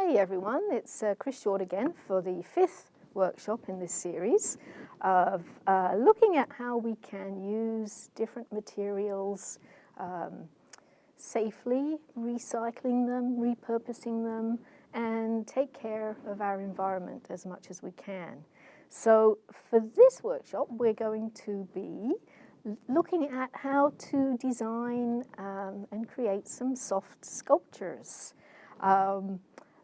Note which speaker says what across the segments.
Speaker 1: Hi everyone, it's Chris Short again for the 5th workshop in this series of looking at how we can use different materials safely, recycling them, repurposing them, and take care of our environment as much as we can. So for this workshop we're going to be looking at how to design and create some soft sculptures.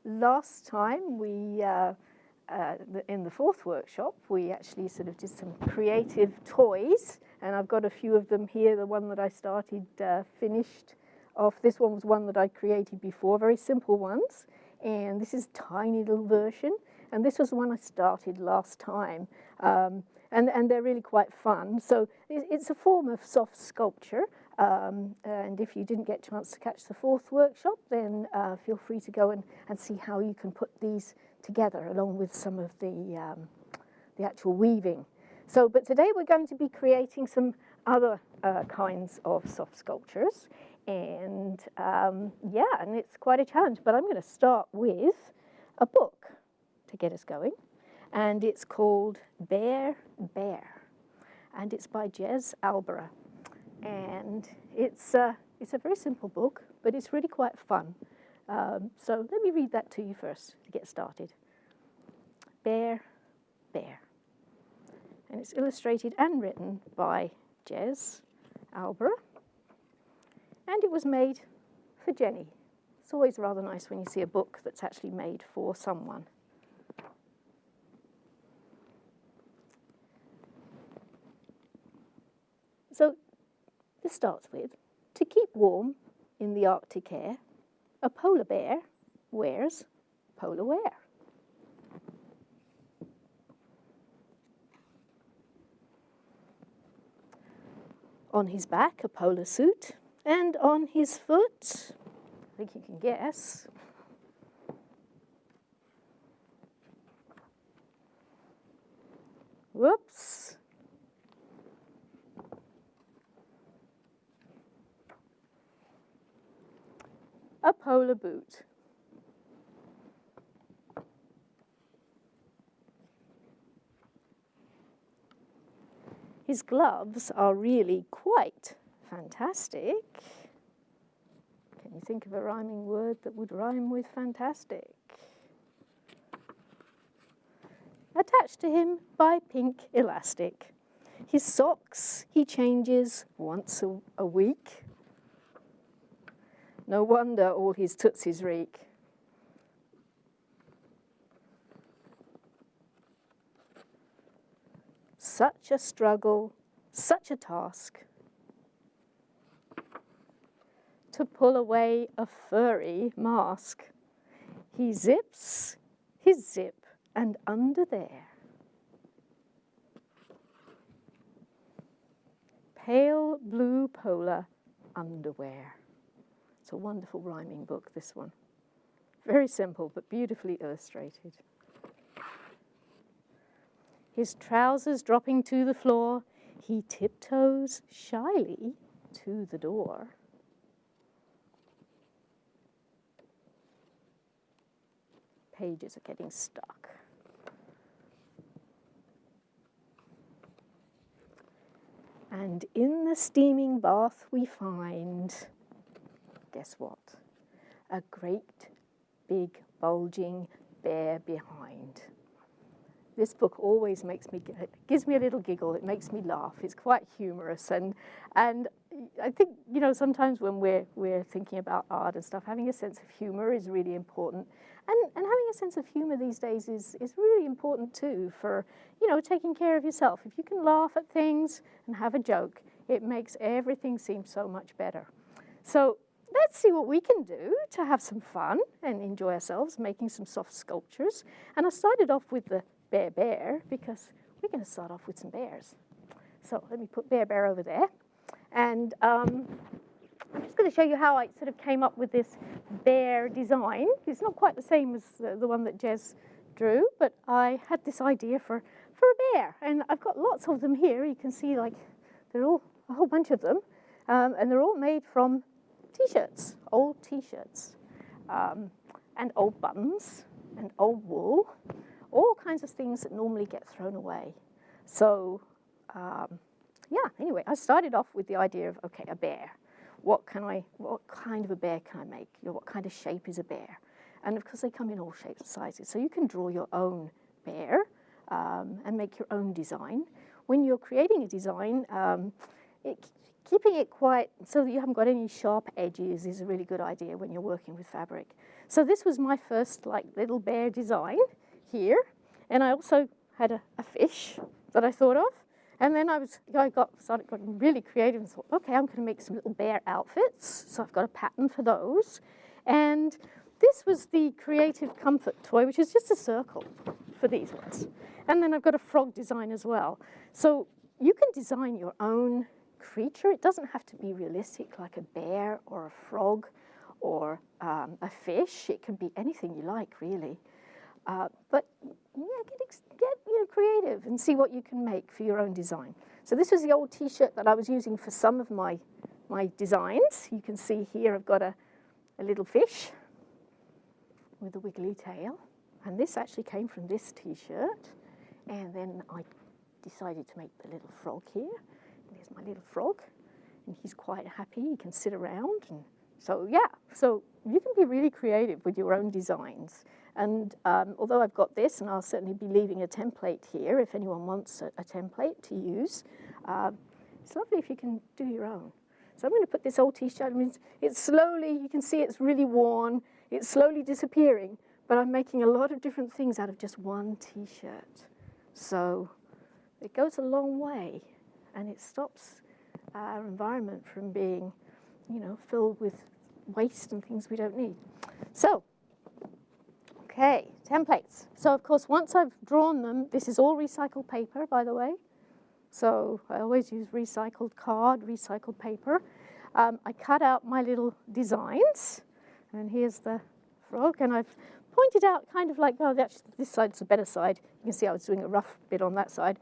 Speaker 1: Last time we, in the 4th workshop, we actually sort of did some creative toys, and I've got a few of them here. The one that I started finished off. This one was one that I created before, very simple ones, and this is a tiny little version, and this was the one I started last time. And they're really quite fun. So it's a form of soft sculpture. And if you didn't get a chance to catch the 4th workshop, then feel free to go and see how you can put these together along with some of the actual weaving. So, but today we're going to be creating some other kinds of soft sculptures. And yeah, and it's quite a challenge. But I'm going to start with a book to get us going. And it's called Bear, and it's by Jez Alborough. And it's a very simple book, but it's really quite fun. So let me read that to you first to get started. Bear, and it's illustrated and written by Jez Alborough, and it was made for Jenny. It's always rather nice when you see a book that's actually made for someone. So this starts with, to keep warm in the Arctic air, a polar bear wears polar wear. On his back, a polar suit, and on his foot, I think you can guess, whoops, a polar boot. His gloves are really quite fantastic. Can you think of a rhyming word that would rhyme with fantastic? Attached to him by pink elastic. His socks he changes once a week. No wonder all his tootsies reek. Such a struggle, such a task, to pull away a furry mask. He zips his zip, and under there, pale blue polar underwear. It's a wonderful rhyming book, this one. Very simple, but beautifully illustrated. His trousers dropping to the floor, he tiptoes shyly to the door. Pages are getting stuck. And in the steaming bath we find, guess what? A great big bulging bear behind. This book always gives me a little giggle. It makes me laugh. It's quite humorous, and I think, you know, sometimes when we're thinking about art and stuff, having a sense of humor is really important, and having a sense of humor these days is really important too for, you know, taking care of yourself. If you can laugh at things and have a joke, it makes everything seem so much better. So let's see what we can do to have some fun and enjoy ourselves making some soft sculptures. And I started off with the bear because we're going to start off with some bears. So let me put bear over there. And I'm just going to show you how I sort of came up with this bear design. It's not quite the same as the one that Jez drew, but I had this idea for a bear. And I've got lots of them here. You can see, like, they're all, a whole bunch of them. And they're all made from T-shirts, old T-shirts. and old buttons and old wool, all kinds of things that normally get thrown away. So yeah, anyway, I started off with the idea of, okay, a bear. What kind of a bear can I make? You know, what kind of shape is a bear? And of course, they come in all shapes and sizes. So you can draw your own bear and make your own design. When you're creating a design, keeping it quite so that you haven't got any sharp edges is a really good idea when you're working with fabric. So this was my first like little bear design here. And I also had a fish that I thought of. And then I got really creative and thought, okay, I'm going to make some little bear outfits. So I've got a pattern for those. And this was the creative comfort toy, which is just a circle for these ones. And then I've got a frog design as well. So you can design your own creature. It doesn't have to be realistic like a bear or a frog or a fish. It can be anything you like, really. But yeah, get creative and see what you can make for your own design. So this was the old T-shirt that I was using for some of my designs. You can see here I've got a little fish with a wiggly tail. And this actually came from this T-shirt. And then I decided to make the little frog here. There's my little frog. And he's quite happy. He can sit around. And so, yeah. So you can be really creative with your own designs. And although I've got this, and I'll certainly be leaving a template here if anyone wants a template to use, it's lovely if you can do your own. So I'm going to put this old T-shirt. I mean, it's slowly, you can see it's really worn. It's slowly disappearing. But I'm making a lot of different things out of just one T-shirt. So it goes a long way. And it stops our environment from being, filled with waste and things we don't need. So, okay, templates. So, of course, once I've drawn them, this is all recycled paper, by the way. So I always use recycled card, recycled paper. I cut out my little designs. And here's the frog. And I've pointed out kind of like, oh, actually, this side's the better side. You can see I was doing a rough bit on that side.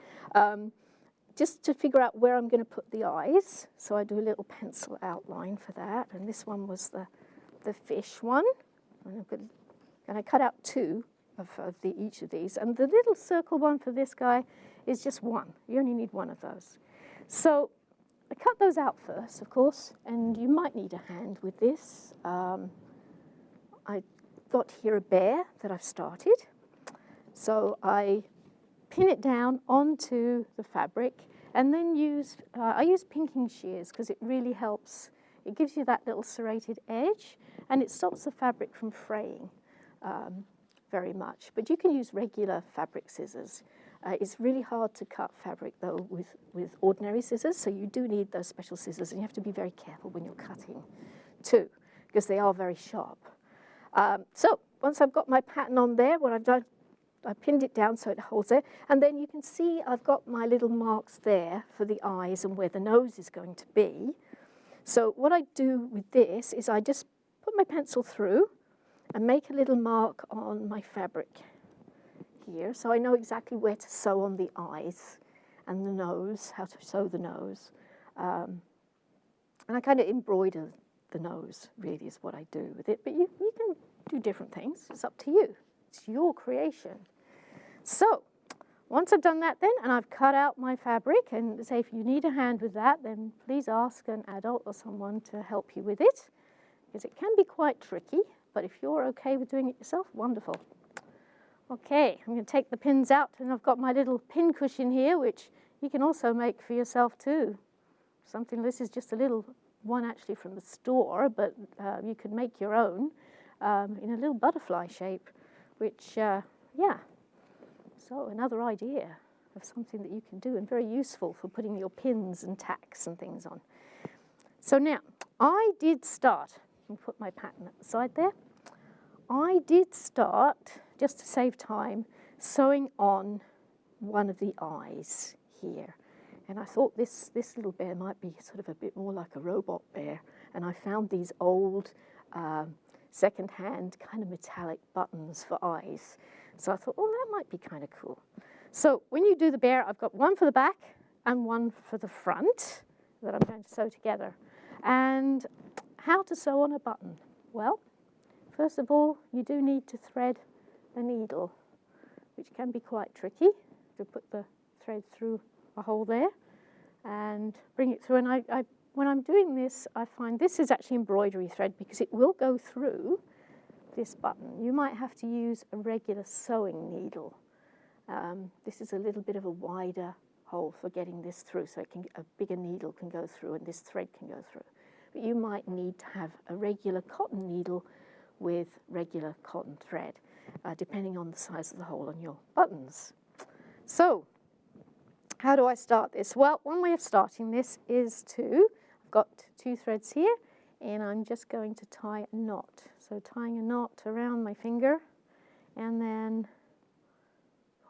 Speaker 1: Just to figure out where I'm going to put the eyes. So I do a little pencil outline for that. And this one was the fish one. And I cut out two of each of these. And the little circle one for this guy is just one. You only need one of those. So I cut those out first, of course. And you might need a hand with this. I got here a bear that I've started. So I pin it down onto the fabric and then I use pinking shears because it really helps. It gives you that little serrated edge and it stops the fabric from fraying very much. But you can use regular fabric scissors. It's really hard to cut fabric though with ordinary scissors, so you do need those special scissors and you have to be very careful when you're cutting too because they are very sharp. So once I've got my pattern on there, what I've done, I pinned it down so it holds it. And then you can see I've got my little marks there for the eyes and where the nose is going to be. So what I do with this is I just put my pencil through and make a little mark on my fabric here. So I know exactly where to sew on the eyes and the nose, how to sew the nose. And I kind of embroider the nose, really, is what I do with it. But you can do different things. It's up to you. It's your creation. So once I've done that then, and I've cut out my fabric, and say if you need a hand with that, then please ask an adult or someone to help you with it, because it can be quite tricky. But if you're okay with doing it yourself, wonderful. Okay, I'm going to take the pins out, and I've got my little pin cushion here, which you can also make for yourself too. This is just a little one actually from the store, but you can make your own in a little butterfly shape, which, yeah. So another idea of something that you can do and very useful for putting your pins and tacks and things on. So now, I did start, you can put my pattern at the side there. I did start, just to save time, sewing on one of the eyes here. And I thought this little bear might be sort of a bit more like a robot bear. And I found these old second-hand kind of metallic buttons for eyes. So I thought, oh, that might be kind of cool. So when you do the bear, I've got one for the back and one for the front that I'm going to sew together. And how to sew on a button? Well, first of all, you do need to thread a needle, which can be quite tricky, to put the thread through a hole there and bring it through. And when I'm doing this, I find this is actually embroidery thread because it will go through this button. You might have to use a regular sewing needle. This is a little bit of a wider hole for getting this through, so a bigger needle can go through and this thread can go through. But you might need to have a regular cotton needle with regular cotton thread, depending on the size of the hole on your buttons. So, how do I start this? Well, one way of starting this is I've got 2 threads here, and I'm just going to tie a knot. So tying a knot around my finger, and then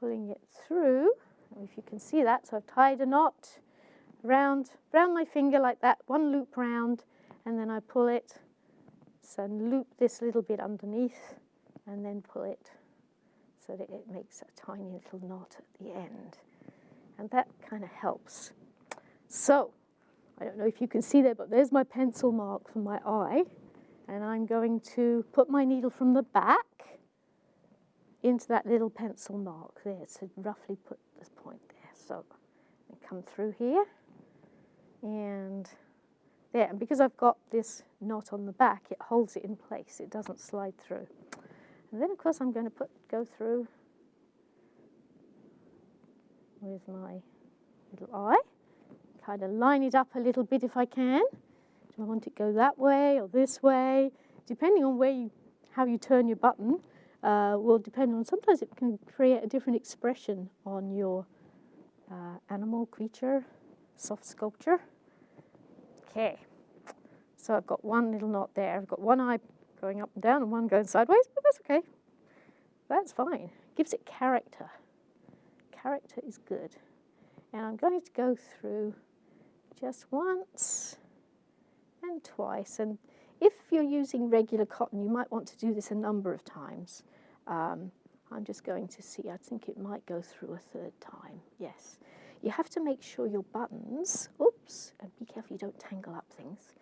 Speaker 1: pulling it through. If you can see that, so I've tied a knot around my finger like that, 1 loop round, and then I pull it, so loop this little bit underneath, and then pull it so that it makes a tiny little knot at the end. And that kind of helps. So, I don't know if you can see there, but there's my pencil mark for my eye, and I'm going to put my needle from the back into that little pencil mark there, so roughly put this point there. So, I come through here, and there, and because I've got this knot on the back, it holds it in place, it doesn't slide through. And then of course I'm going to go through with my little eye, kind of line it up a little bit if I can. Do I want it to go that way or this way? Depending on how you turn your button will depend on, sometimes it can create a different expression on your animal, creature, soft sculpture. Okay, so I've got one little knot there. I've got one eye going up and down and one going sideways, but that's okay. That's fine. It gives it character. Character is good. And I'm going to go through just once and twice. And if you're using regular cotton, you might want to do this a number of times. I'm just going to see. I think it might go through a 3rd time. Yes. You have to make sure your buttons, oops, and be careful you don't tangle up things,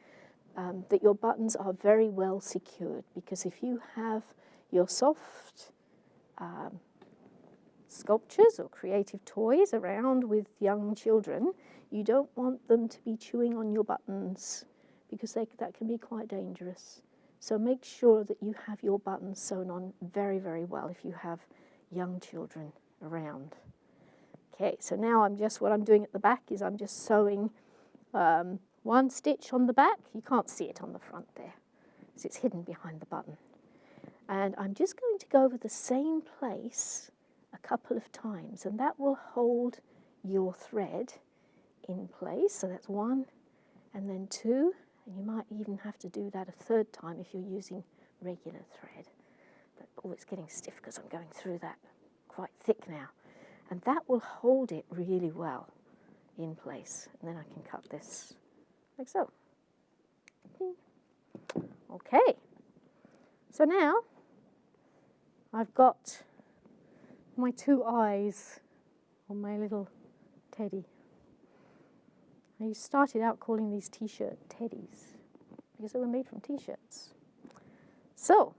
Speaker 1: that your buttons are very well secured, because if you have your soft sculptures or creative toys around with young children, you don't want them to be chewing on your buttons, because that can be quite dangerous. So make sure that you have your buttons sewn on very, very well if you have young children around. Okay, so now what I'm doing at the back is I'm just sewing 1 stitch on the back. You can't see it on the front there, so it's hidden behind the button. And I'm just going to go over the same place a couple of times, and that will hold your thread in place. So that's 1, and then 2, and you might even have to do that a 3rd time if you're using regular thread. But oh, it's getting stiff because I'm going through that quite thick now. And that will hold it really well in place. And then I can cut this like so. Okay. So now I've got my 2 eyes on my little teddy. I started out calling these t-shirt teddies because they were made from t-shirts. So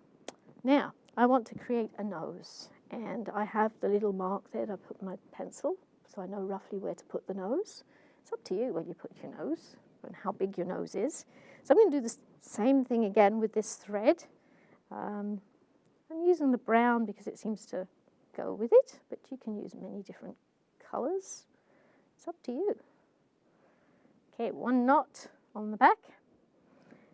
Speaker 1: now I want to create a nose, and I have the little mark there that I put my pencil, so I know roughly where to put the nose. It's up to you where you put your nose and how big your nose is. So I'm going to do the same thing again with this thread. I'm using the brown because it seems to go with it, but you can use many different colours. It's up to you. Okay, 1 knot on the back,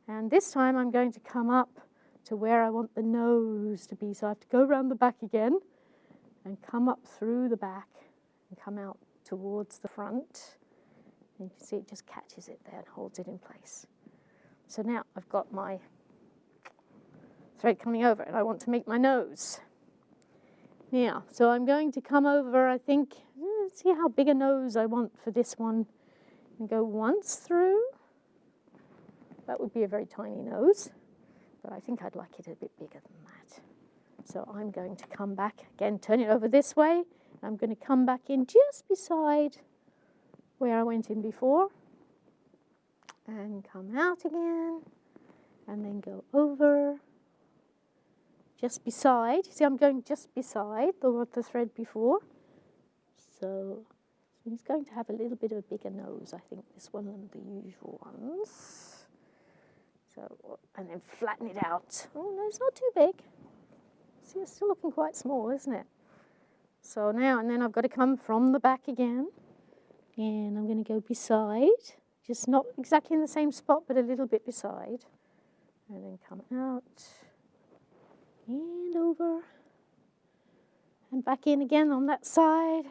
Speaker 1: and this time I'm going to come up to where I want the nose to be. So I have to go around the back again and come up through the back and come out towards the front. And you can see it just catches it there and holds it in place. So now I've got my thread coming over, and I want to make my nose. Now, so I'm going to come over, I think, see how big a nose I want for this one, and go once through. That would be a very tiny nose, but I think I'd like it a bit bigger than that. So I'm going to come back, again, turn it over this way. I'm going to come back in just beside where I went in before, and come out again, and then go over, just beside. See, I'm going just beside the thread before. So he's going to have a little bit of a bigger nose, I think, this one than the usual ones. So, and then flatten it out. Oh, no, it's not too big. See, it's still looking quite small, isn't it? So now, and then I've got to come from the back again. And I'm going to go beside, just not exactly in the same spot, but a little bit beside. And then come out, and over, and back in again on that side.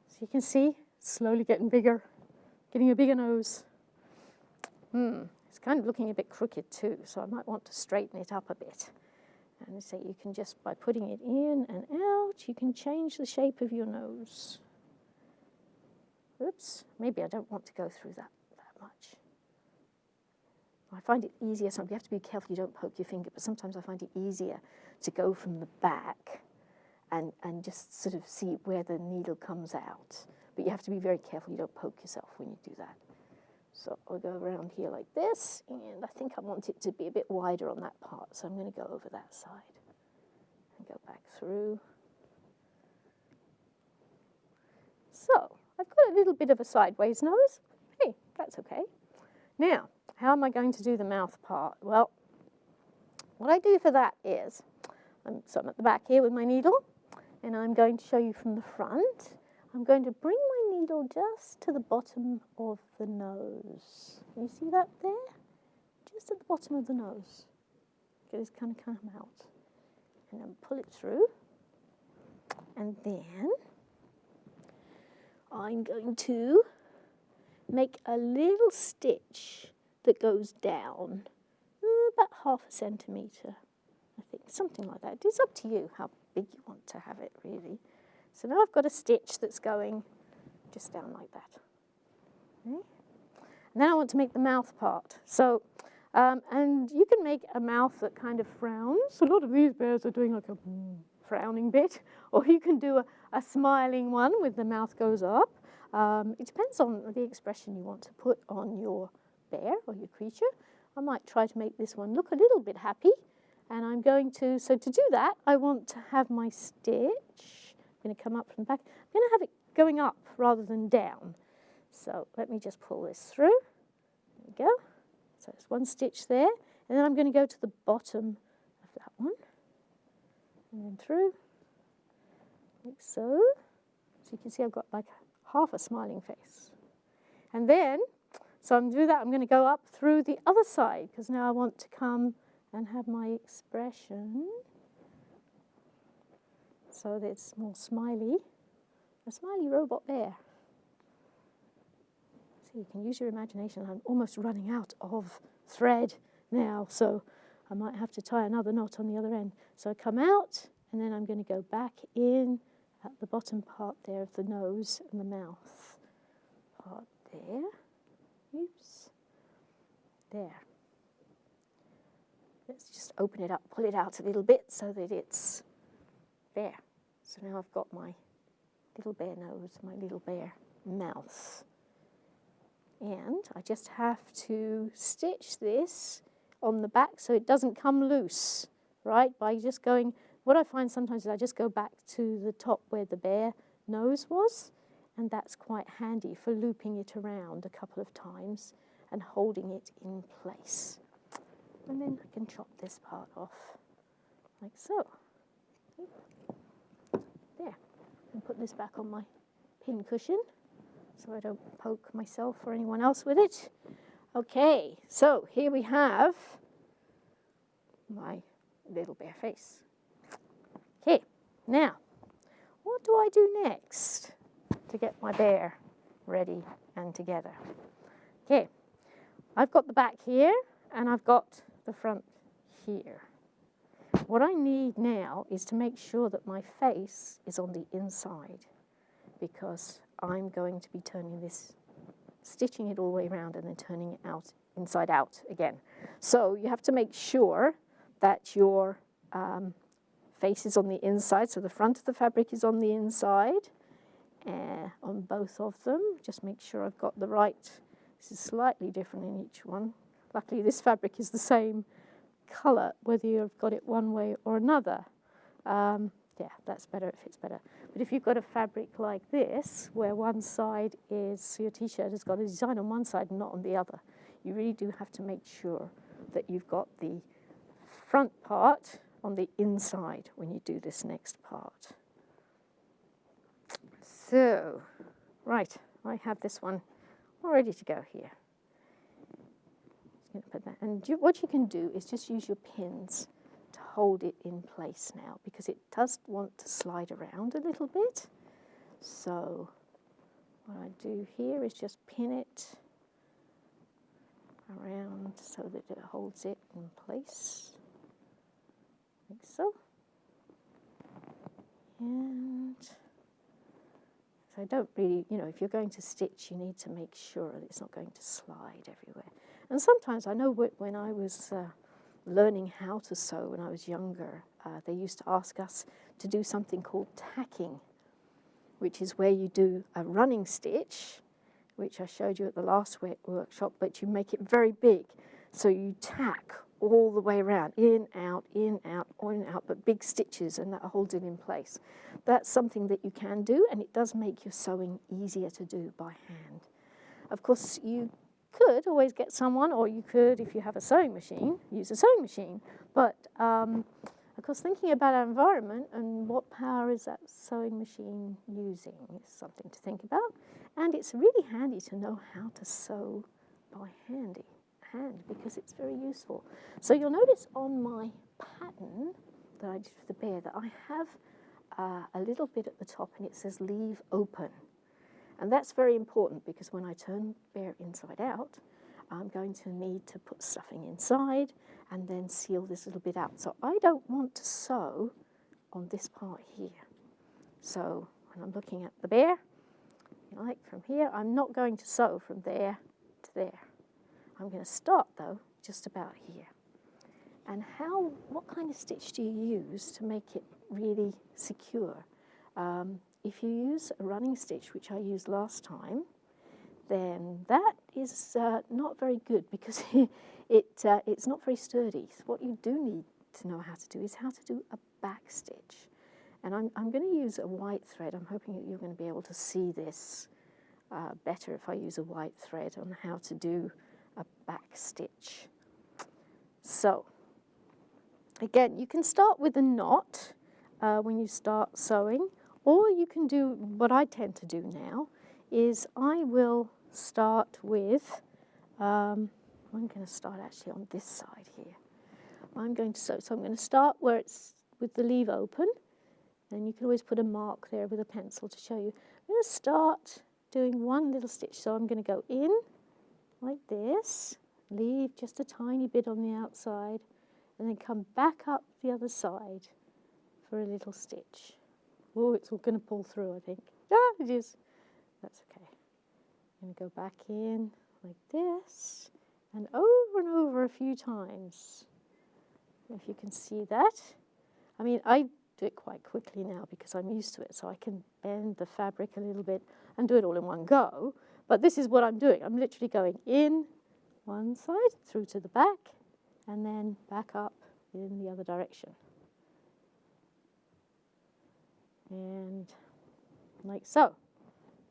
Speaker 1: So you can see, it's slowly getting bigger, getting a bigger nose. It's kind of looking a bit crooked too, so I might want to straighten it up a bit. And so you can just, by putting it in and out, you can change the shape of your nose. Oops, maybe I don't want to go through that much. I find it easier, so you have to be careful you don't poke your finger, but sometimes I find it easier to go from the back and just sort of see where the needle comes out. But you have to be very careful you don't poke yourself when you do that. So I'll go around here like this, and I think I want it to be a bit wider on that part, so I'm going to go over that side and go back through. So I've got a little bit of a sideways nose. Hey, that's okay. Now, how am I going to do the mouth part? Well, what I do for that is, so I'm at the back here with my needle, and I'm going to show you from the front. I'm going to bring my needle just to the bottom of the nose. You see that there? Just at the bottom of the nose. Okay, it's kind of come out. And then pull it through. And then I'm going to make a little stitch that goes down about 1/2 centimetre, I think, something like that. It's up to you how big you want to have it, really. So now I've got a stitch that's going just down like that. Okay. And then I want to make the mouth part. So, and you can make a mouth that kind of frowns. A lot of these bears are doing like a frowning bit, or you can do a smiling one with the mouth goes up. It depends on the expression you want to put on your bear or your creature. I might try to make this one look a little bit happy, and I'm going to, so to do that, I want to have my stitch. I'm going to come up from the back. I'm going to have it going up rather than down. So let me just pull this through. There we go. So there's one stitch there, and then I'm going to go to the bottom of that one, and then through, like so. So you can see I've got like half a smiling face. And then, so I'm doing that, I'm going to go up through the other side, because now I want to come and have my expression so that it's more smiley. A smiley robot bear. So you can use your imagination. I'm almost running out of thread now, so I might have to tie another knot on the other end. So I come out, and then I'm going to go back in at the bottom part there of the nose and the mouth part there. Oops. There. Let's just open it up, pull it out a little bit so that it's there. So now I've got my little bear nose, my little bear mouth. And I just have to stitch this on the back so it doesn't come loose, right? By just going, what I find sometimes is I just go back to the top where the bear nose was, and that's quite handy for looping it around a couple of times and holding it in place. And then I can chop this part off, like so. There. And put this back on my pin cushion so I don't poke myself or anyone else with it. Okay, so here we have my little bear face. Okay, now, what do I do next to get my bear ready and together? Okay, I've got the back here and I've got the front here. What I need now is to make sure that my face is on the inside, because I'm going to be turning this, stitching it all the way around and then turning it out inside out again. So you have to make sure that your face is on the inside, so the front of the fabric is on the inside, on both of them. Just make sure I've got the right, this is slightly different in each one. Luckily this fabric is the same colour whether you've got it one way or another. Yeah, that's better if it's better. But if you've got a fabric like this, where one side is, so your t-shirt has got a design on one side and not on the other, you really do have to make sure that you've got the front part on the inside when you do this next part. So, right, I have this one all ready to go here. Just going to put that, and what you can do is just use your pins to hold it in place now, because it does want to slide around a little bit. So what I do here is just pin it around so that it holds it in place, like so. And so I don't really, you know, if you're going to stitch, you need to make sure that it's not going to slide everywhere. And sometimes, I know when I was learning how to sew when I was younger, they used to ask us to do something called tacking, which is where you do a running stitch, which I showed you at the last workshop, but you make it very big. So you tack all the way around, in, out, in, out, in, out, but big stitches, and that holds it in place. That's something that you can do, and it does make your sewing easier to do by hand. Of course, you could always get someone, or you could, if you have a sewing machine, use a sewing machine. But of course, thinking about our environment and what power is that sewing machine using is something to think about. And it's really handy to know how to sew by hand, because it's very useful. So you'll notice on my pattern that I did for the bear that I have a little bit at the top, and it says leave open. And that's very important, because when I turn bear inside out, I'm going to need to put stuffing inside and then seal this little bit out. So I don't want to sew on this part here. So when I'm looking at the bear, like from here, I'm not going to sew from there to there. I'm going to start, though, just about here. And what kind of stitch do you use to make it really secure? If you use a running stitch, which I used last time, then that is not very good, because it's not very sturdy. So what you do need to know how to do is how to do a back stitch. And I'm going to use a white thread. I'm hoping that you're going to be able to see this better if I use a white thread on how to do a back stitch. So again, you can start with a knot when you start sewing, or you can do what I tend to do now is I will start with, I'm going to start actually on this side here. I'm going to sew, so I'm going to start where it's with the leave open, and you can always put a mark there with a pencil to show you. I'm going to start doing one little stitch, so I'm going to go in like this, leave just a tiny bit on the outside, and then come back up the other side for a little stitch. Oh, it's all going to pull through, I think. Ah, it is. That's okay. I'm going to go back in like this, and over a few times. If you can see that. I mean, I do it quite quickly now because I'm used to it, so I can bend the fabric a little bit and do it all in one go. But this is what I'm doing. I'm literally going in one side, through to the back, and then back up in the other direction. And like so.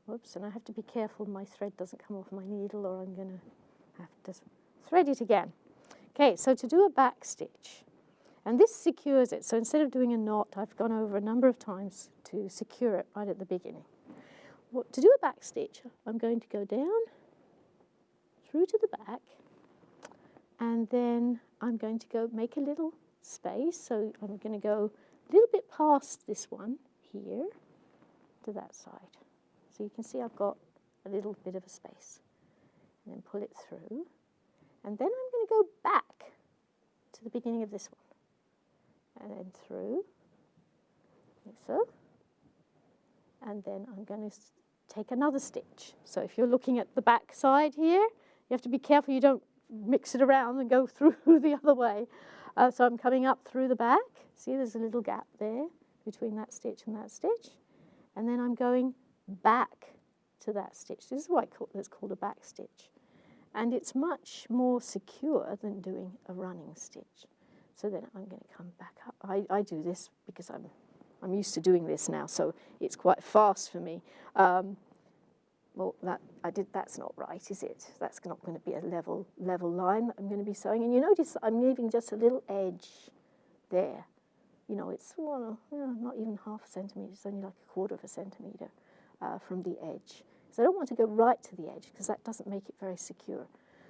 Speaker 1: Whoops, and I have to be careful my thread doesn't come off my needle, or I'm going to have to thread it again. Okay, so to do a back stitch, and this secures it. So instead of doing a knot, I've gone over a number of times to secure it right at the beginning. To do a back stitch, I'm going to go down through to the back, and then I'm going to go make a little space. So I'm going to go a little bit past this one here to that side. So you can see I've got a little bit of a space. And then pull it through. And then I'm going to go back to the beginning of this one. And then through, like so. And then I'm going to take another stitch. So if you're looking at the back side here, you have to be careful you don't mix it around and go through the other way. So I'm coming up through the back. See, there's a little gap there between that stitch and that stitch. And then I'm going back to that stitch. This is why it's called a back stitch. And it's much more secure than doing a running stitch. So then I'm going to come back up. I do this because I'm used to doing this now, so it's quite fast for me. Well, that's not right, is it? That's not going to be a level line that I'm going to be sewing. And you notice that I'm leaving just a little edge there. You know, it's not even half a centimetre, it's only like a quarter of a centimetre from the edge. So I don't want to go right to the edge because that doesn't make it very secure.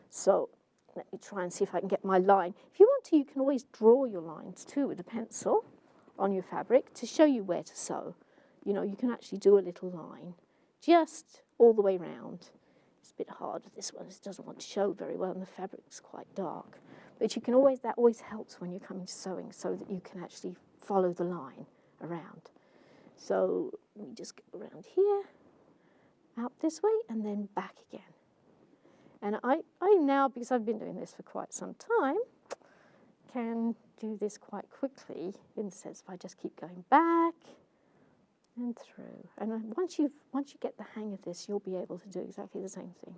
Speaker 1: So let me try and see if I can get my line. If you want to, you can always draw your lines too with a pencil on your fabric to show you where to sew. You know, you can actually do a little line just all the way round. It's a bit hard with this one. It doesn't want to show very well and the fabric's quite dark. But you can always, that always helps when you're coming to sewing so that you can actually follow the line around. So we just go around here, out this way, and then back again. And I now, because I've been doing this for quite some time, can do this quite quickly in the sense if I just keep going back and through. And once you get the hang of this, you'll be able to do exactly the same thing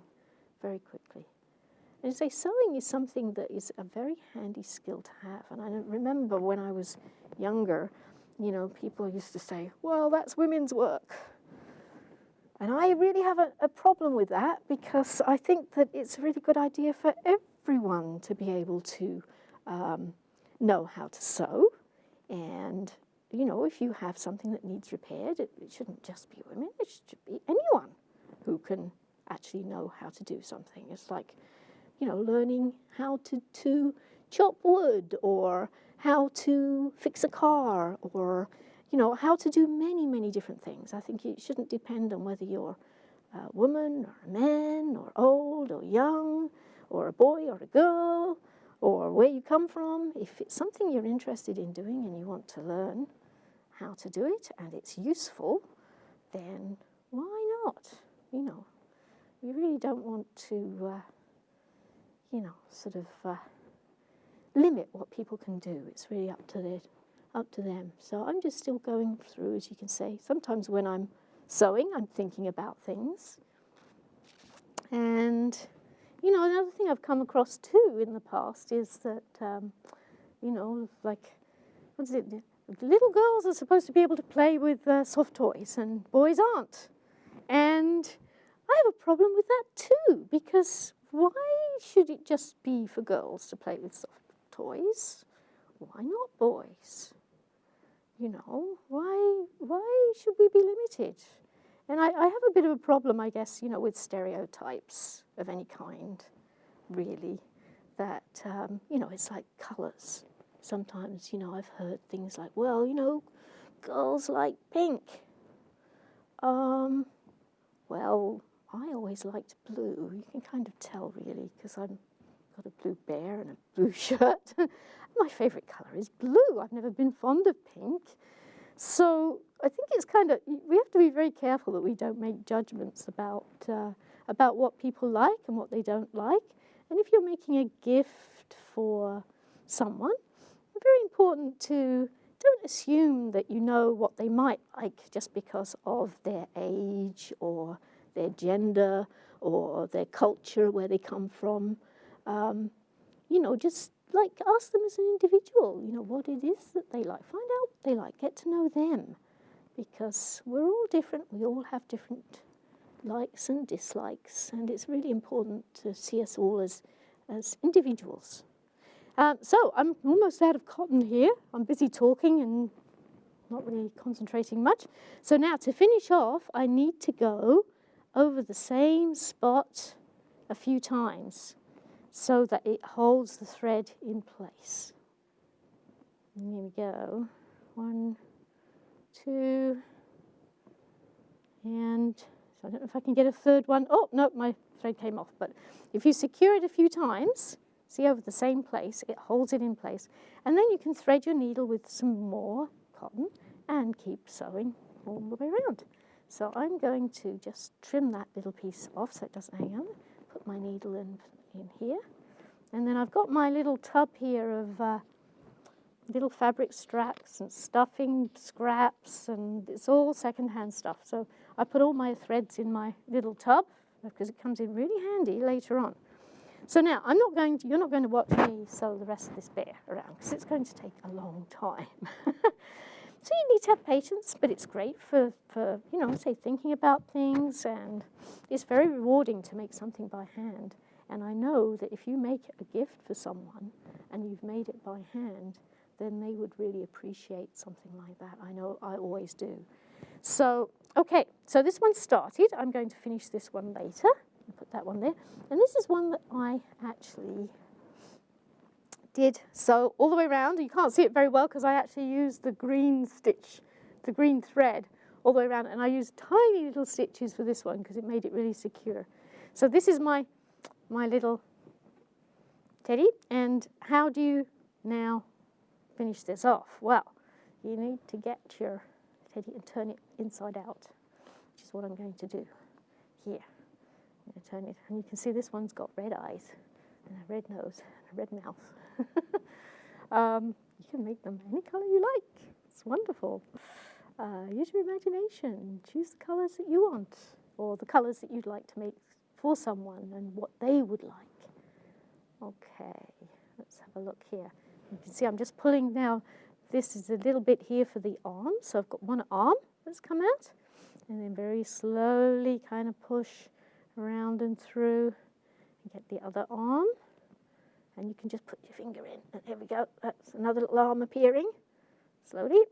Speaker 1: very quickly. And say sewing is something that is a very handy skill to have. And I remember when I was younger, you know, people used to say, well, that's women's work. And I really have a problem with that because I think that it's a really good idea for everyone to be able to know how to sew. And, you know, if you have something that needs repaired, it shouldn't just be women, it should be anyone who can actually know how to do something. It's like, you know, learning how to chop wood or how to fix a car or, you know, how to do many, many different things. I think it shouldn't depend on whether you're a woman or a man or old or young or a boy or a girl or where you come from. If it's something you're interested in doing and you want to learn how to do it and it's useful, then why not? You know, you really don't want to you know, sort of limit what people can do. It's really up to them. So I'm just still going through, as you can see. Sometimes when I'm sewing, I'm thinking about things. And, you know, another thing I've come across too in the past is that, you know, like, what's it? Little girls are supposed to be able to play with soft toys and boys aren't. And I have a problem with that too, because why should it just be for girls to play with soft toys? Why not boys? You know, why should we be limited? And I have a bit of a problem, I guess, you know, with stereotypes of any kind, really, that, you know, it's like colours. Sometimes, you know, I've heard things like, well, you know, girls like pink. Well, I always liked blue. You can kind of tell, really, because I've got a blue bear and a blue shirt. My favourite colour is blue. I've never been fond of pink. So I think it's kind of, we have to be very careful that we don't make judgments about what people like and what they don't like. And if you're making a gift for someone, it's very important to don't assume that you know what they might like just because of their age or their gender or their culture, where they come from. You know, just like ask them as an individual, you know, what it is that they like. Find out what they like, get to know them, because we're all different. We all have different likes and dislikes, and it's really important to see us all as individuals. So I'm almost out of cotton here. I'm busy talking and not really concentrating much. So now to finish off, I need to go over the same spot a few times so that it holds the thread in place. And here we go. 1, 2, and so I don't know if I can get a third one. Oh, no, my thread came off. But if you secure it a few times, see over the same place, it holds it in place. And then you can thread your needle with some more cotton and keep sewing all the way around. So I'm going to just trim that little piece off so it doesn't hang on. Put my needle in here. And then I've got my little tub here of little fabric straps and stuffing scraps, and it's all second-hand stuff. So I put all my threads in my little tub because it comes in really handy later on. So now, you're not going to watch me sew the rest of this bear around because it's going to take a long time. So you need to have patience, but it's great for you know, say thinking about things, and it's very rewarding to make something by hand. And I know that if you make a gift for someone and you've made it by hand, then they would really appreciate something like that. I know I always do. So, okay, so this one started. I'm going to finish this one later. I'll put that one there. And this is one that I actually did sew all the way around. You can't see it very well because I actually used the green stitch, the green thread all the way around, and I used tiny little stitches for this one because it made it really secure. So this is my little teddy, and how do you now finish this off? Well, you need to get your teddy and turn it inside out, which is what I'm going to do here. I'm going to turn it, and you can see this one's got red eyes and a red nose and a red mouth. You can make them any colour you like. It's wonderful. Use your imagination. Choose the colours that you want, or the colours that you'd like to make for someone and what they would like. Okay, let's have a look here. You can see I'm just pulling now. This is a little bit here for the arm, so I've got one arm that's come out, and then very slowly kind of push around and through and get the other arm. And you can just put your finger in, and there we go. That's another little arm appearing, slowly.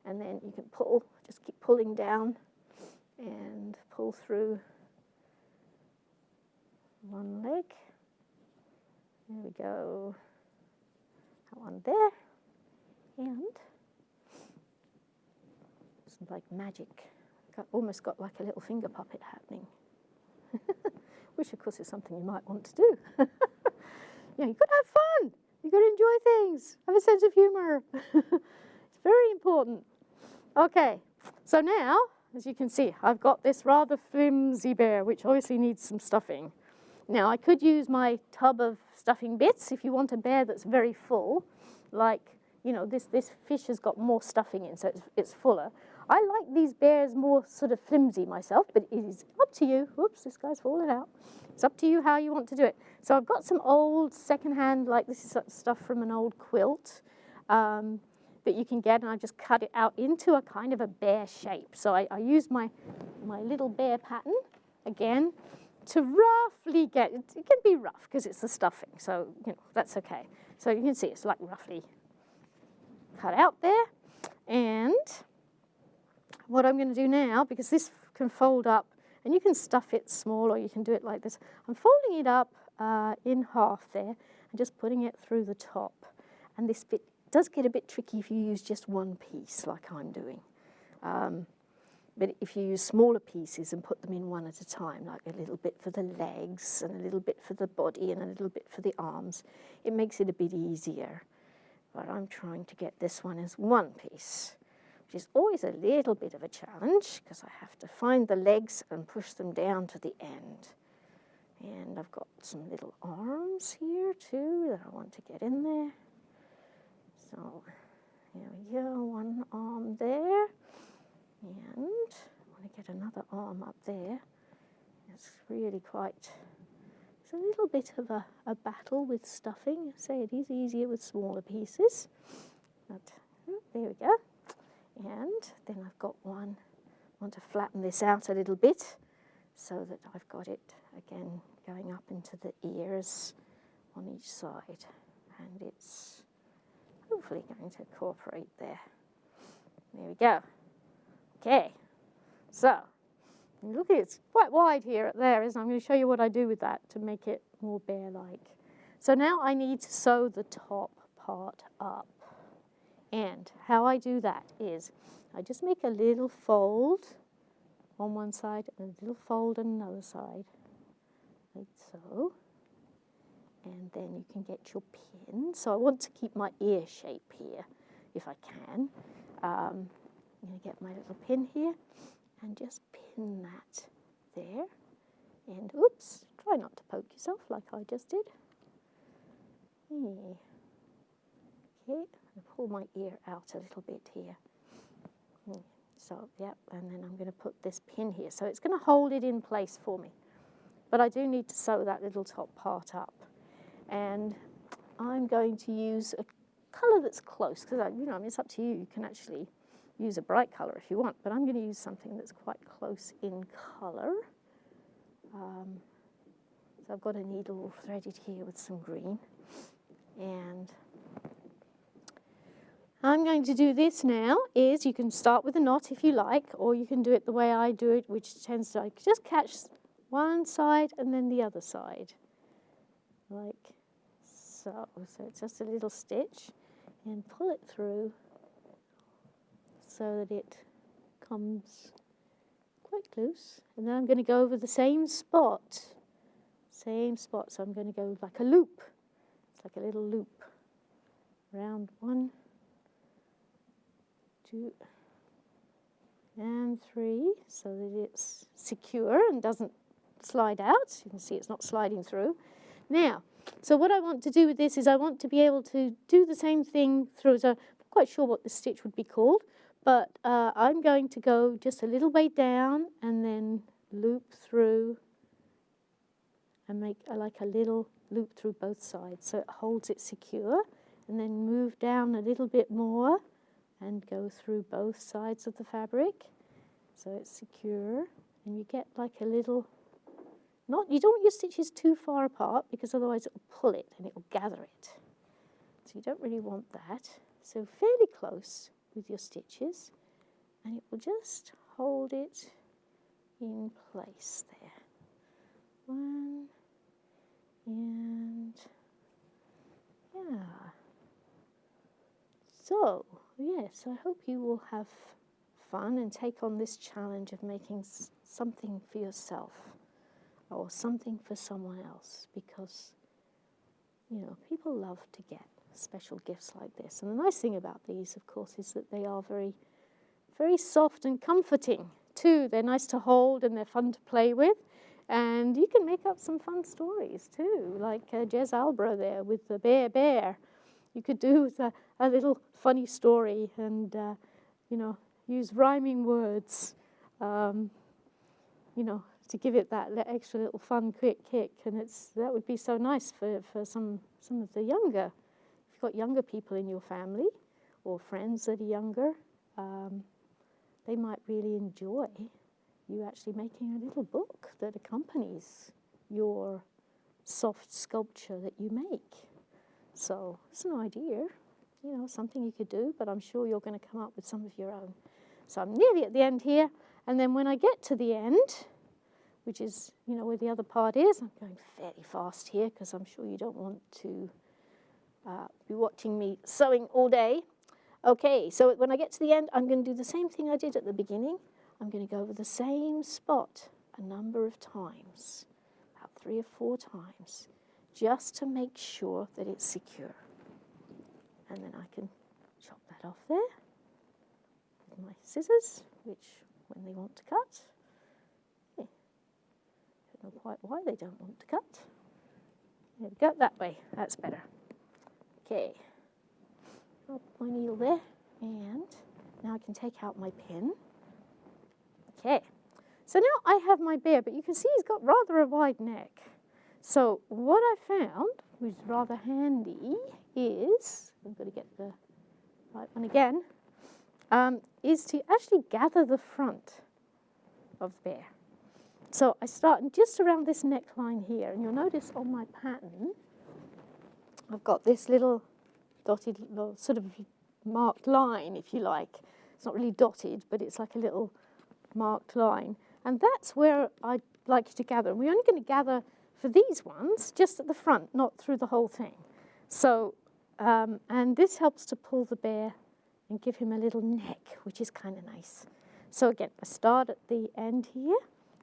Speaker 1: And then you can pull, just keep pulling down and pull through one leg. There we go. That one there. And it's like magic. Almost got like a little finger puppet happening. Which, of course, is something you might want to do. Yeah, you've got to have fun. You've got to enjoy things. Have a sense of humour. It's very important. Okay, so now, as you can see, I've got this rather flimsy bear, which obviously needs some stuffing. Now, I could use my tub of stuffing bits if you want a bear that's very full, like, you know, this fish has got more stuffing in, so it's fuller. I like these bears more sort of flimsy myself, but it is up to you. Whoops, this guy's fallen out. It's up to you how you want to do it. So I've got some old secondhand, like this is stuff from an old quilt that you can get, and I just cut it out into a kind of a bear shape. So I used my little bear pattern, again, to roughly get, it can be rough because it's the stuffing, so you know, that's okay. So you can see it's like roughly cut out there. And what I'm going to do now, because this can fold up, and you can stuff it small or you can do it like this. I'm folding it up in half there and just putting it through the top. And this bit does get a bit tricky if you use just one piece like I'm doing. But if you use smaller pieces and put them in one at a time, like a little bit for the legs and a little bit for the body and a little bit for the arms, it makes it a bit easier. But I'm trying to get this one as one piece, which is always a little bit of a challenge because I have to find the legs and push them down to the end. And I've got some little arms here too that I want to get in there. So here we go, one arm there. And I want to get another arm up there. It's really quite, it's a little bit of a battle with stuffing. I say it is easier with smaller pieces. But there we go. And then I've got one, I want to flatten this out a little bit so that I've got it again going up into the ears on each side. And it's hopefully going to cooperate there. There we go. Okay, so look, it's quite wide here there, isn't it? I'm going to show you what I do with that to make it more bear-like. So now I need to sew the top part up. And how I do that is I just make a little fold on one side and a little fold on another side, like so. And then you can get your pin. So I want to keep my ear shape here, if I can. I'm going to get my little pin here and just pin that there. And oops, try not to poke yourself like I just did. Okay, pull my ear out a little bit here. So, yep, and then I'm going to put this pin here. So it's going to hold it in place for me. But I do need to sew that little top part up. And I'm going to use a colour that's close, because I mean, it's up to you. You can actually use a bright colour if you want, but I'm going to use something that's quite close in colour. So I've got a needle threaded here with some green, and I'm going to do this now. Is you can start with a knot if you like, or you can do it the way I do it, which tends to just catch one side and then the other side, like so. So it's just a little stitch, and pull it through so that it comes quite loose. And then I'm going to go over the same spot. So I'm going to go like a loop. It's like a little loop. Round 1, 2, and 3, so that it's secure and doesn't slide out. You can see it's not sliding through. Now, so what I want to do with this is I want to be able to do the same thing through. So I'm not quite sure what the stitch would be called, but I'm going to go just a little way down and then loop through and make like a little loop through both sides so it holds it secure, and then move down a little bit more and go through both sides of the fabric so it's secure, and you get like a little knot. You don't want your stitches too far apart because otherwise it will pull it and it will gather it. So you don't really want that. So fairly close with your stitches, and it will just hold it in place there. 1, and yeah. So yes, I hope you will have fun and take on this challenge of making something for yourself or something for someone else, because people love to get special gifts like this. And the nice thing about these, of course, is that they are very, very soft and comforting too. They're nice to hold and they're fun to play with. And you can make up some fun stories too, like Jez Alborough there with the bear. You could do with a little funny story and, use rhyming words, to give it that extra little fun, quick kick. And that would be so nice for some of the younger. If you've got younger people in your family or friends that are younger, they might really enjoy you actually making a little book that accompanies your soft sculpture that you make. So it's an idea, something you could do, but I'm sure you're going to come up with some of your own. So I'm nearly at the end here, and then when I get to the end, which is, where the other part is, I'm going fairly fast here because I'm sure you don't want to be watching me sewing all day. Okay, so when I get to the end, I'm going to do the same thing I did at the beginning. I'm going to go over the same spot a number of times, about 3 or 4 times, just to make sure that it's secure. And then I can chop that off there with my scissors, which when they want to cut, don't know quite why they don't want to cut. There we go, that way, that's better. Okay, I'll put my needle there, and now I can take out my pin. Okay, so now I have my bear, but you can see he's got rather a wide neck. So what I found, which is rather handy, is, I'm going to get the right one again, is to actually gather the front of the bear. So I start just around this neckline here, and you'll notice on my pattern, I've got this little dotted, sort of marked line, if you like. It's not really dotted, but it's like a little marked line. And that's where I'd like you to gather. And we're only going to gather for these ones just at the front, not through the whole thing. So, and this helps to pull the bear and give him a little neck, which is kind of nice. So again, I start at the end here,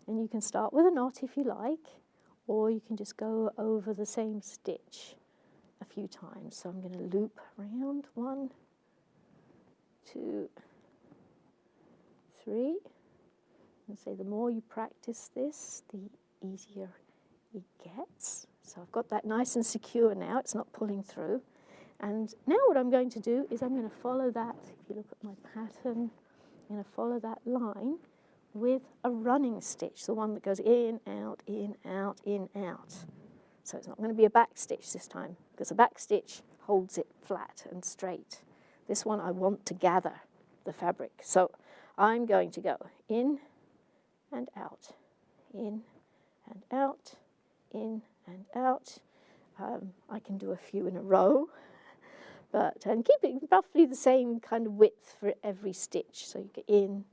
Speaker 1: and you can start with a knot if you like, or you can just go over the same stitch a few times. So I'm going to loop around 1, 2, 3. And say the more you practice this, the easier it gets. So I've got that nice and secure now. It's not pulling through. And now what I'm going to do is I'm going to follow that. If you look at my pattern, I'm going to follow that line with a running stitch, the one that goes in, out, in, out, in, out. So it's not going to be a back stitch this time, because a back stitch holds it flat and straight. This one I want to gather the fabric. So I'm going to go in and out, in and out, in and out. I can do a few in a row, and keep it roughly the same kind of width for every stitch. So you get in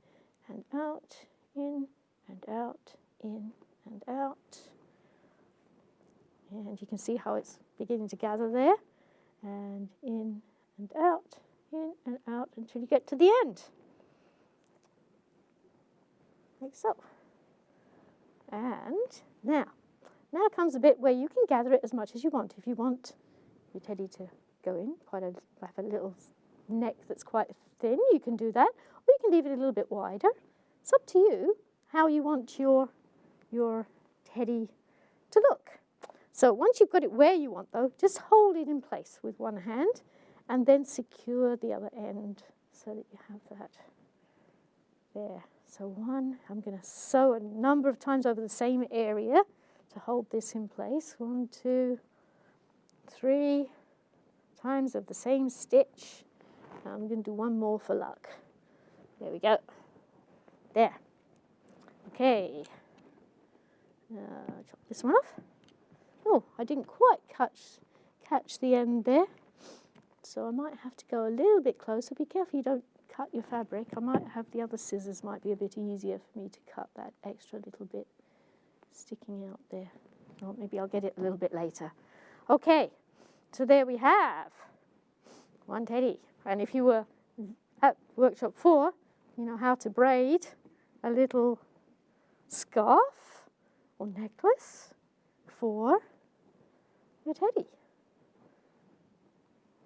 Speaker 1: and out, in and out, in and out. And you can see how it's beginning to gather there. And in and out until you get to the end. Like so. And now comes a bit where you can gather it as much as you want. If you want your teddy to go in, have a little neck that's quite thin, you can do that. Or you can leave it a little bit wider. It's up to you how you want your teddy to look. So once you've got it where you want, though, just hold it in place with one hand and then secure the other end so that you have that there. So one, I'm going to sew a number of times over the same area to hold this in place. 1, 2, 3 times of the same stitch. Now I'm going to do one more for luck. There we go. There. Okay. Chop this one off. Oh, I didn't quite catch the end there. So I might have to go a little bit closer. Be careful you don't cut your fabric. I might have the other scissors, might be a bit easier for me to cut that extra little bit sticking out there. Or maybe I'll get it a little bit later. Okay, so there we have one teddy. And if you were at workshop 4, you know how to braid a little scarf or necklace for your teddy.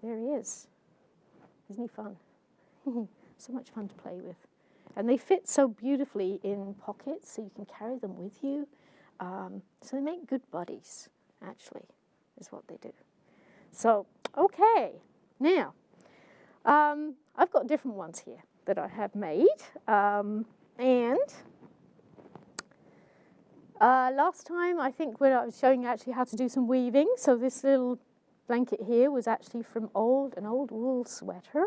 Speaker 1: There he is. Isn't he fun? So much fun to play with. And they fit so beautifully in pockets, so you can carry them with you. So they make good buddies, actually, is what they do. So, okay. Now, I've got different ones here that I have made. Last time, I think when I was showing you actually how to do some weaving, so this little blanket here was actually from an old wool sweater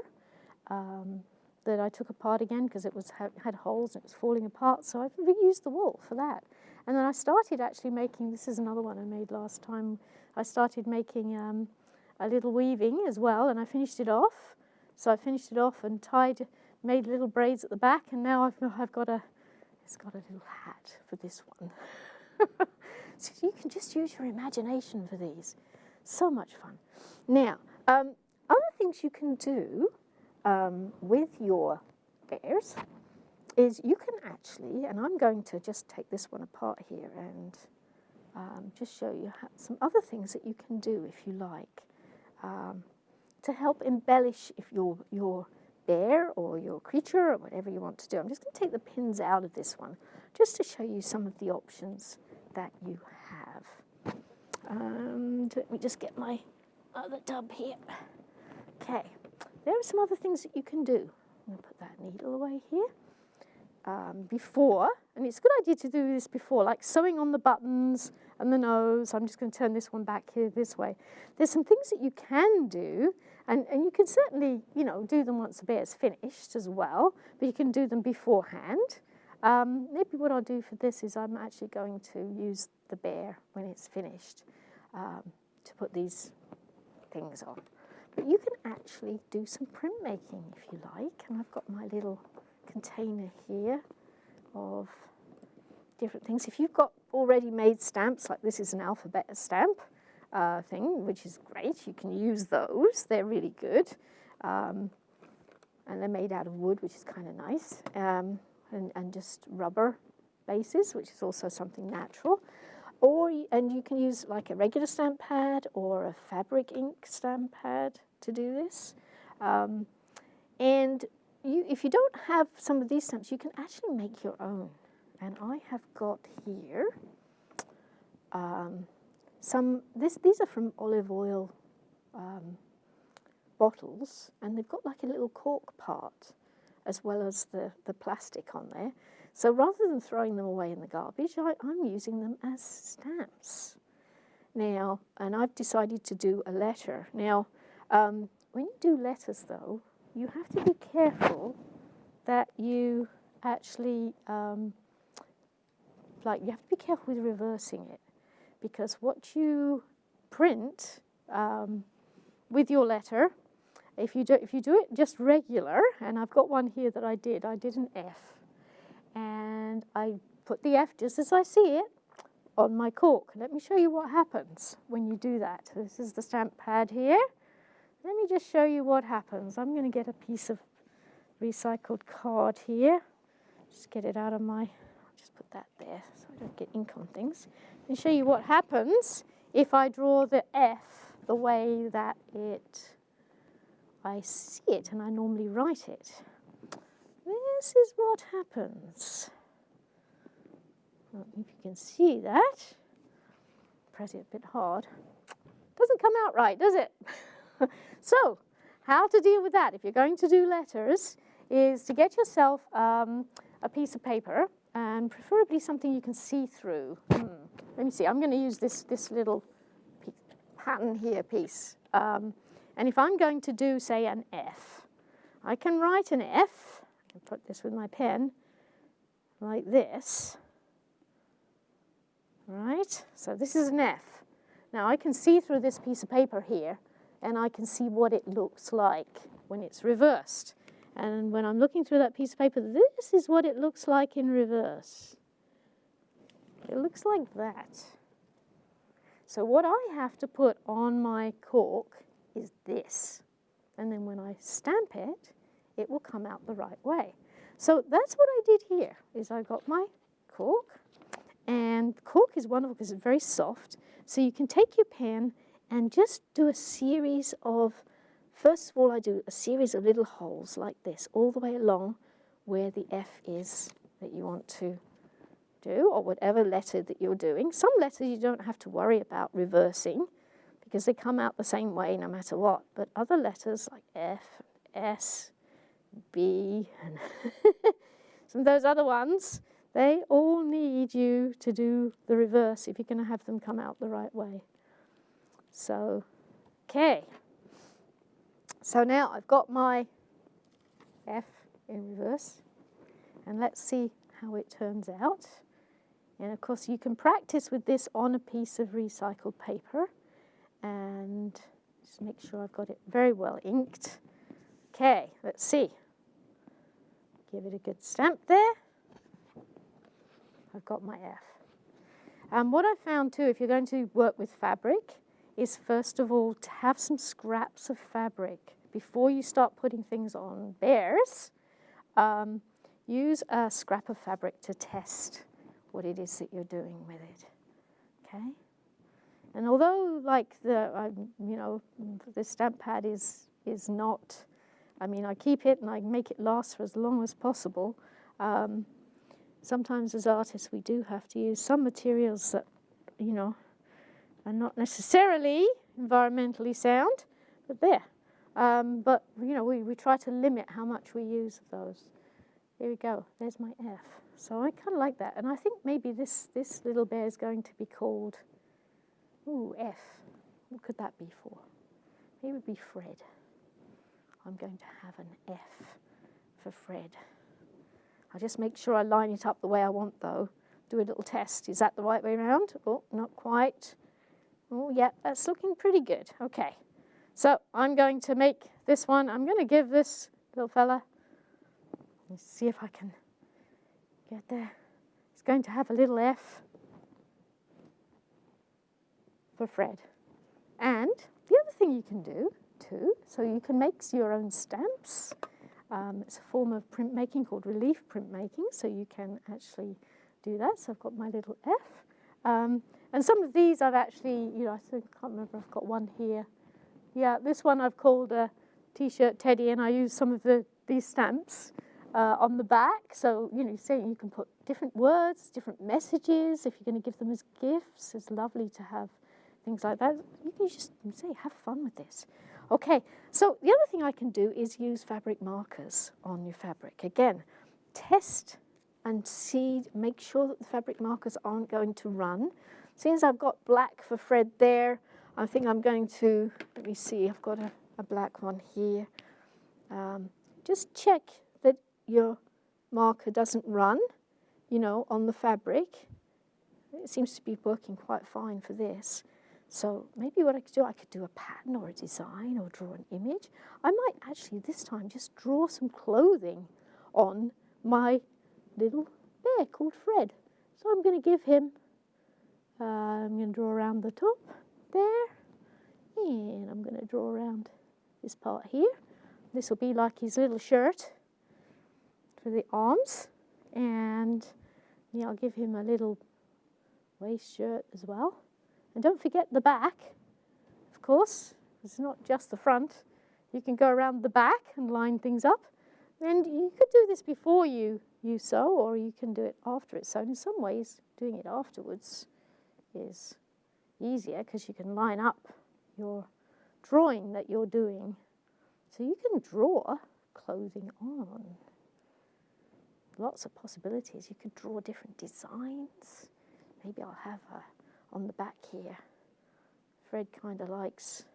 Speaker 1: that I took apart again because it had holes and it was falling apart, so I've reused the wool for that. And then I started actually making, this is another one I made last time, I started making a little weaving as well, and I finished it off. So I finished it off and made little braids at the back, and now it's got a little hat for this one. So you can just use your imagination for these. So much fun. Now, other things you can do with your bears is you can actually, and I'm going to just take this one apart here and just show you some other things that you can do if you like to help embellish if your bear or your creature or whatever you want to do. I'm just going to take the pins out of this one just to show you some of the options that you have. Let me just get my other tub here. Okay, there are some other things that you can do. I'm going to put that needle away here. Before, and it's a good idea to do this before, like sewing on the buttons and the nose. I'm just going to turn this one back here this way. There's some things that you can do, and you can certainly, do them once the bear's finished as well, but you can do them beforehand. Maybe what I'll do for this is I'm actually going to use the bear when it's finished to put these things on. But you can actually do some printmaking if you like, and I've got my little container here of different things. If you've got already made stamps, like this is an alphabet stamp thing, which is great, you can use those. They're really good. And they're made out of wood, which is kind of nice, and just rubber bases, which is also something natural. And you can use like a regular stamp pad or a fabric ink stamp pad to do this. And if you don't have some of these stamps, you can actually make your own. And I have got here these are from olive oil bottles, and they've got like a little cork part as well as the plastic on there. So rather than throwing them away in the garbage, I'm using them as stamps. now, and I've decided to do a letter. Now, when you do letters, though, you have to be careful that you actually, you have to be careful with reversing it, because what you print with your letter, if you do it just regular, and I've got one here that I did an F, and I put the F just as I see it on my cork. Let me show you what happens when you do that. This is the stamp pad here. Let me just show you what happens. I'm going to get a piece of recycled card here. Just get it out of my, I'll just put that there so I don't get ink on things. And show you what happens if I draw the F the way that I see it and I normally write it. This is what happens. I don't know if you can see that. Press it a bit hard. Doesn't come out right, does it? So, how to deal with that if you're going to do letters is to get yourself a piece of paper, and preferably something you can see through. Let me see, I'm going to use this little pattern here piece. And if I'm going to do, say, an F, I can write an F, and put this with my pen, like this. Right? So this is an F. Now I can see through this piece of paper here, and I can see what it looks like when it's reversed. And when I'm looking through that piece of paper, this is what it looks like in reverse. It looks like that. So what I have to put on my cork is this. And then when I stamp it, it will come out the right way. So that's what I did here, is I got my cork. And cork is wonderful because it's very soft. So you can take your pen and just do a series of, first of all, I do a series of little holes like this, all the way along where the F is that you want to do, or whatever letter that you're doing. Some letters you don't have to worry about reversing because they come out the same way no matter what. But other letters like F, S, B, and some of those other ones, they all need you to do the reverse if you're going to have them come out the right way. So, okay. So now I've got my F in reverse, and let's see how it turns out. And of course you can practice with this on a piece of recycled paper, and just make sure I've got it very well inked. Okay, let's see. Give it a good stamp there. I've got my F. And what I found too, if you're going to work with fabric, is first of all to have some scraps of fabric before you start putting things on bears. Use a scrap of fabric to test what it is that you're doing with it. Okay. And although, like the stamp pad is not, I mean, I keep it and I make it last for as long as possible. Sometimes as artists we do have to use some materials that, are not necessarily environmentally sound, but there. But, we try to limit how much we use of those. Here we go. There's my F. So I kind of like that. And I think maybe this little bear is going to be called, F. What could that be for? Maybe it would be Fred. I'm going to have an F for Fred. I'll just make sure I line it up the way I want, though. Do a little test. Is that the right way around? Oh, not quite. Oh, yeah, that's looking pretty good. Okay. So I'm going to make this one. I'm going to give this little fella, let's see if I can get there. It's going to have a little F for Fred. And the other thing you can do too, so you can make your own stamps. It's a form of printmaking called relief printmaking, so you can actually do that. So I've got my little F. And some of these I've actually, I can't remember, I've got one here. Yeah, this one I've called a T-shirt Teddy, and I use some of these stamps on the back. So, you can put different words, different messages. If you're going to give them as gifts, it's lovely to have things like that. You can just say, have fun with this. Okay, so the other thing I can do is use fabric markers on your fabric. Again, test and see, make sure that the fabric markers aren't going to run. since I've got black for Fred there, I think I'm going to, let me see, I've got a black one here. Just check that your marker doesn't run, you know, on the fabric. It seems to be working quite fine for this. So maybe what I could do a pattern or a design or draw an image. I might actually this time just draw some clothing on my little bear called Fred. So I'm going to give him, I'm going to draw around the top there, and I'm going to draw around this part here. This will be like his little shirt for the arms, and yeah, I'll give him a little waist shirt as well. And don't forget the back, of course. It's not just the front. You can go around the back and line things up. And you could do this before you sew, or you can do it after it's sewn. In some ways, doing it afterwards is easier because you can line up your drawing that you're doing. So you can draw clothing on. Lots of possibilities. You could draw different designs. Maybe I'll have on the back here. Fred kind of likes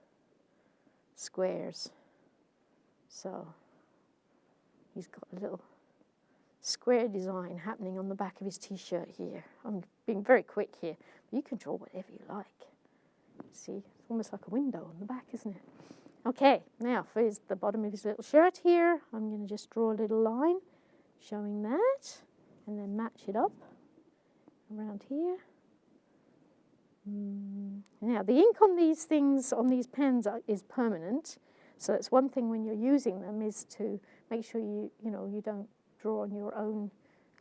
Speaker 1: squares. So he's got a little square design happening on the back of his t-shirt here. I'm being very quick here, but you can draw whatever you like. See, it's almost like a window on the back, isn't it? Okay, now for the bottom of his little shirt here, I'm going to just draw a little line showing that, and then match it up around here. Now, the ink on these things, on these pens, is permanent. So it's one thing when you're using them is to make sure you don't draw on your own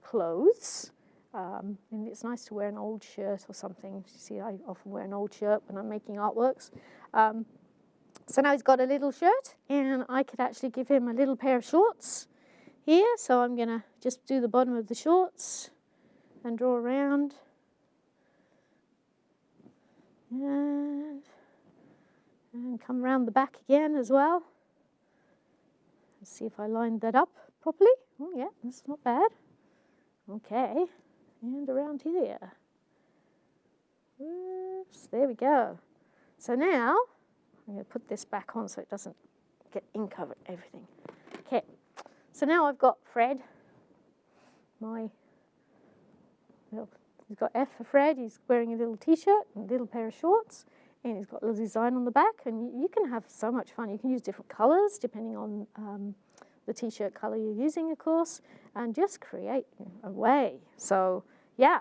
Speaker 1: clothes. And it's nice to wear an old shirt or something. You see, I often wear an old shirt when I'm making artworks. So now he's got a little shirt, and I could actually give him a little pair of shorts here. So I'm going to just do the bottom of the shorts and draw around. And come around the back again as well. Let's see if I lined that up properly. Oh yeah, that's not bad. Okay, and around here. Oops, there we go. So now, I'm going to put this back on so it doesn't get ink over everything. Okay, so now I've got Fred, he's got F for Fred. He's wearing a little t-shirt and a little pair of shorts, and he's got a little design on the back, and you can have so much fun. You can use different colours depending on the t-shirt colour you're using, of course, and just create a way. So yeah,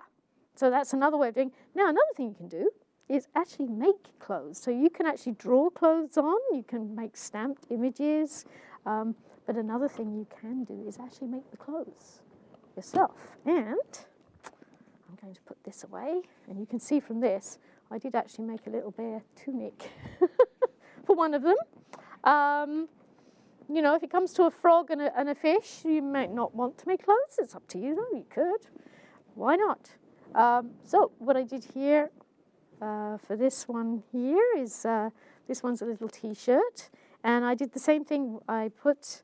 Speaker 1: so that's another way of doing. Now another thing you can do is actually make clothes. So you can actually draw clothes on, you can make stamped images, but another thing you can do is actually make the clothes yourself. And I'm going to put this away, and you can see from this, I did actually make a little bear tunic for one of them. You know, if it comes to a frog and a fish, you might not want to make clothes. It's up to you, though. You could. Why not? So what I did here for this one here is this one's a little t-shirt, and I did the same thing. I put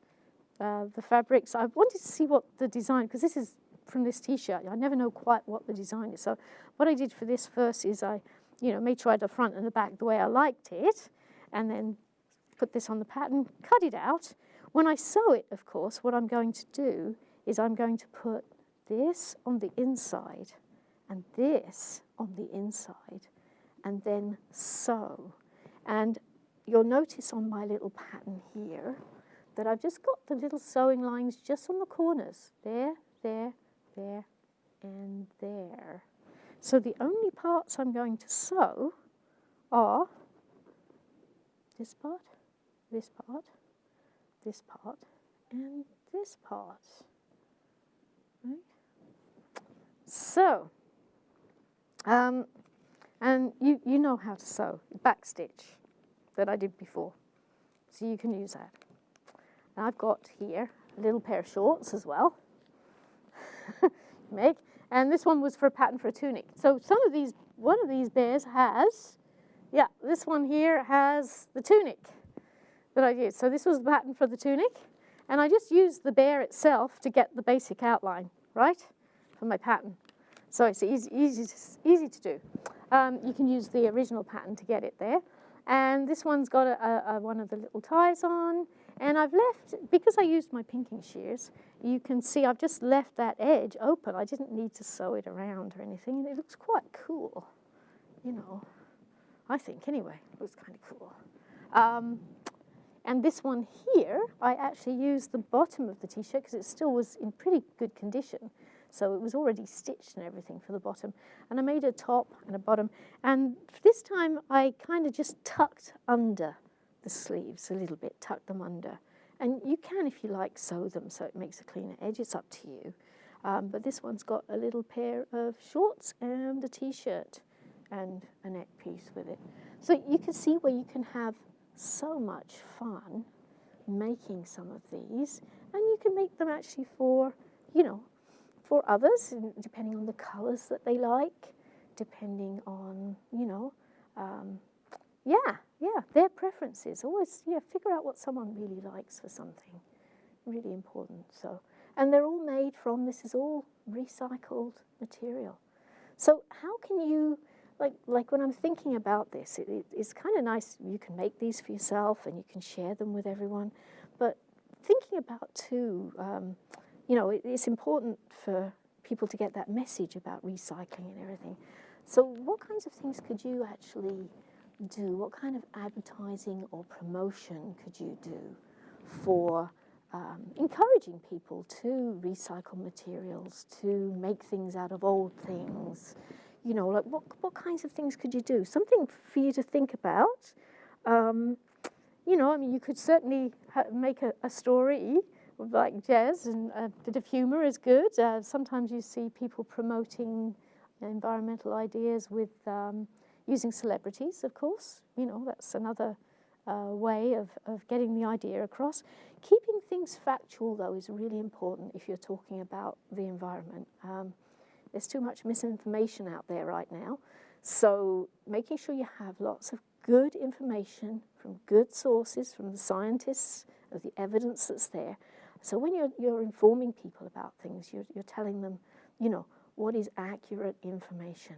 Speaker 1: the fabrics. I wanted to see what the design, because this is from this t-shirt. I never know quite what the design is. So what I did for this first is I, made sure I had the front and the back the way I liked it, and then put this on the pattern, cut it out. When I sew it, of course, what I'm going to do is I'm going to put this on the inside and this on the inside, and then sew. And you'll notice on my little pattern here that I've just got the little sewing lines just on the corners. There, there, there, and there. So the only parts I'm going to sew are this part, this part, this part, and this part. Right? So, and you know how to sew, backstitch that I did before. So you can use that. And I've got here a little pair of shorts as well. And this one was for a pattern for a tunic. So one of these bears has, this one here has the tunic that I did. So this was the pattern for the tunic, and I just used the bear itself to get the basic outline, right, for my pattern. So it's easy to do. You can use the original pattern to get it there. And this one's got one of the little ties on. And I've left, because I used my pinking shears, you can see I've just left that edge open. I didn't need to sew it around or anything. And it looks quite cool, you know. I think, anyway, it looks kind of cool. And this one here, I actually used the bottom of the T-shirt because it still was in pretty good condition. So it was already stitched and everything for the bottom. And I made a top and a bottom. And this time I kind of just tucked under the sleeves a little bit, tucked them under. And you can, if you like, sew them so it makes a cleaner edge. It's up to you. But this one's got a little pair of shorts and a T-shirt and a neck piece with it. So you can see where you can have so much fun making some of these. And you can make them actually for, you know, for others, depending on the colours that they like, depending on, you know, their preferences. Always, figure out what someone really likes for something. Really important. So, and they're all made from, this is all recycled material. So how can you, like when I'm thinking about this, it's kind of nice, you can make these for yourself and you can share them with everyone, but thinking about too, you know, it's important for people to get that message about recycling and everything. So what kinds of things could you actually do? What kind of advertising or promotion could you do for encouraging people to recycle materials, to make things out of old things? You know, like what kinds of things could you do? Something for you to think about. You know, I mean, you could certainly make a story like Jez, and a bit of humour is good. Sometimes you see people promoting environmental ideas with using celebrities, of course. You know, that's another way of getting the idea across. Keeping things factual, though, is really important if you're talking about the environment. There's too much misinformation out there right now. So making sure you have lots of good information from good sources, from the scientists, of the evidence that's there. So when you're informing people about things, you're telling them, you know, what is accurate information.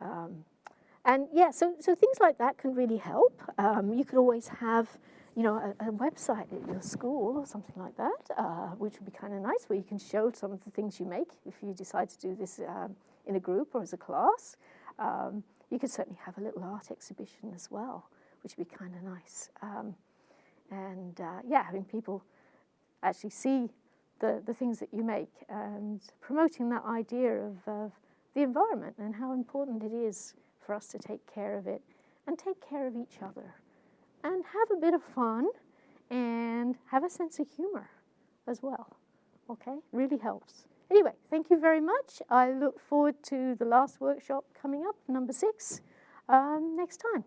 Speaker 1: And yeah, so things like that can really help. You could always have, you know, a website at your school or something like that, which would be kind of nice, where you can show some of the things you make if you decide to do this in a group or as a class. You could certainly have a little art exhibition as well, which would be kind of nice. Yeah, having people actually see the things that you make and promoting that idea of the environment and how important it is for us to take care of it and take care of each other and have a bit of fun and have a sense of humor as well. Okay, really helps. Anyway, thank you very much. I look forward to the last workshop coming up, number 6, next time.